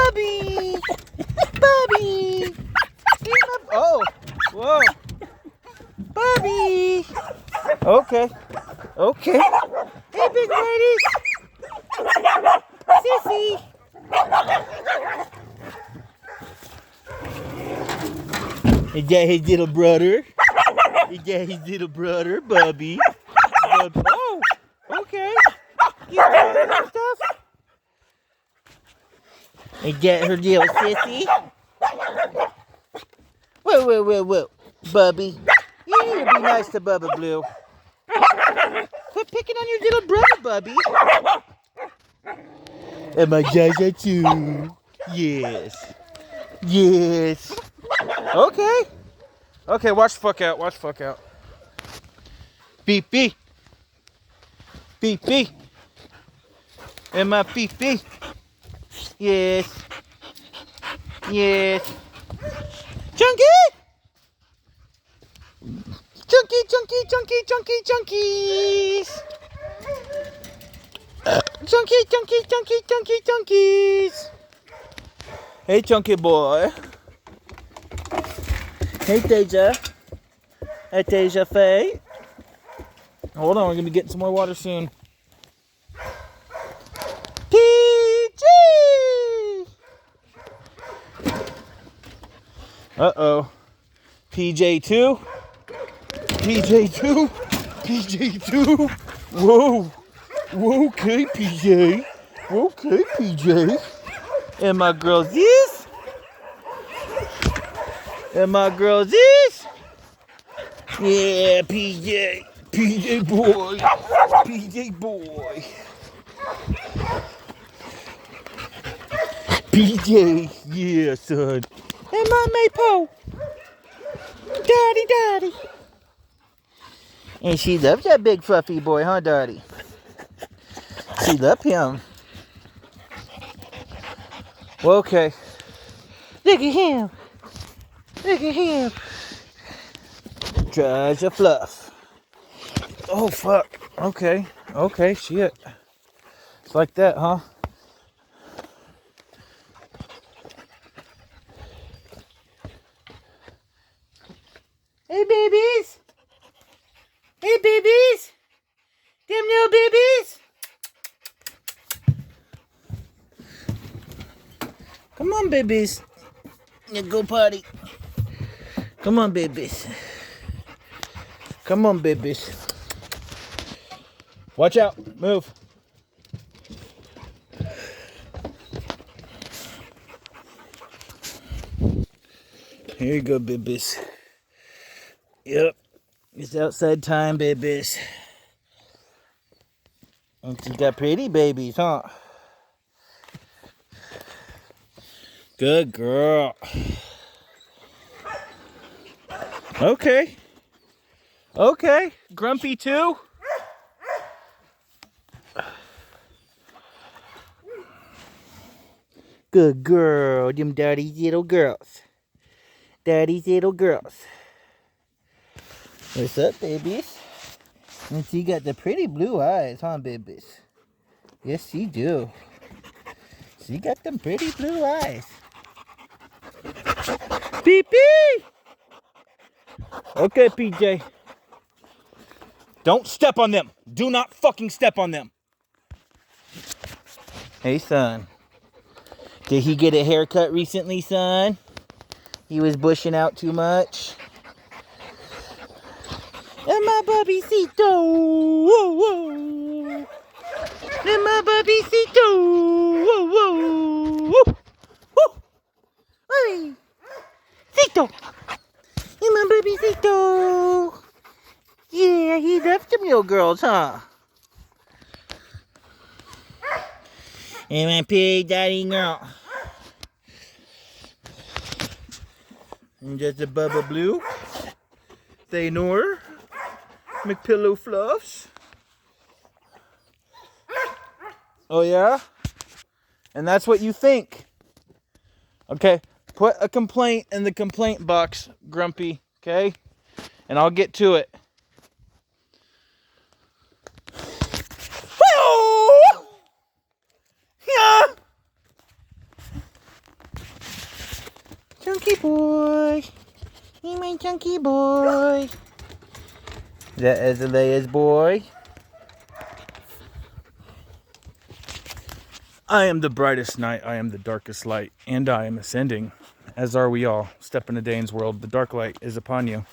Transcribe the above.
Bubby! Bubby! Oh! Whoa! Bubby! Okay. Okay. Hey, big lady! Sissy! Is that his little brother? Is that his little brother, Bubby? Oh! Okay. You doing that stuff? Is that her little sissy? Whoa. Bubby. You need to be nice to Bubba Blue. Quit picking on your little brother, Bubby. Am I Jaja too? Yes. Yes. Okay. Okay, watch the fuck out. Watch the fuck out. Beep, beep. Beep, beep. Am I beep, beep? Yes. Yes. Chunky! Chunkies! Chunkies! Hey, chunky boy. Hey, Deja. Hey, Deja Faye. Hold on, we're gonna be getting some more water soon. PG! Uh-oh. PJ2. PJ2. PJ2. Whoa. Okay, PJ. Okay, PJ. And my girls is. And my girls is. Yeah, PJ. PJ boy. PJ boy. PJ. Yeah, son. And my Maypo. Daddy. And she loves that big fluffy boy, huh, Daddy? She loves him. Well, okay. Look at him. Look at him. Treasure fluff. Oh, fuck. Okay. Okay, shit. It's like that, huh? Hey, babies. Hey, babies. Them little babies. Come on, babies. You go potty. Come on, babies. Come on, babies. Watch out. Move. Here you go, babies. Yep. It's outside time, babies. And you got pretty babies, huh? Good girl. Okay. Okay. Grumpy too? Good girl. Them daddy's little girls. Daddy's little girls. What's up, babies? And she got the pretty blue eyes, huh, babies? Yes, she do. She got them pretty blue eyes. Beep, beep! Okay, PJ. Don't step on them. Do not fucking step on them. Hey, son. Did he get a haircut recently, son? He was bushing out too much. And my bubbycito. Whoa, whoa. And my bubbycito. Whoa, whoa. Woo. Hey. Cito. And my bubbycito. Yeah, he loves them little girls, huh? And my pig daddy girl. And just a Bubba Blue. Thaynor. McPillow Fluffs. Oh, yeah? And that's what you think. Okay, put a complaint in the complaint box, Grumpy, okay? And I'll get to it. Yeah. Chunky boy. He my chunky boy. Is that Azalea's boy? I am the brightest night, I am the darkest light, and I am ascending, as are we all. Step into Dane's world, the dark light is upon you.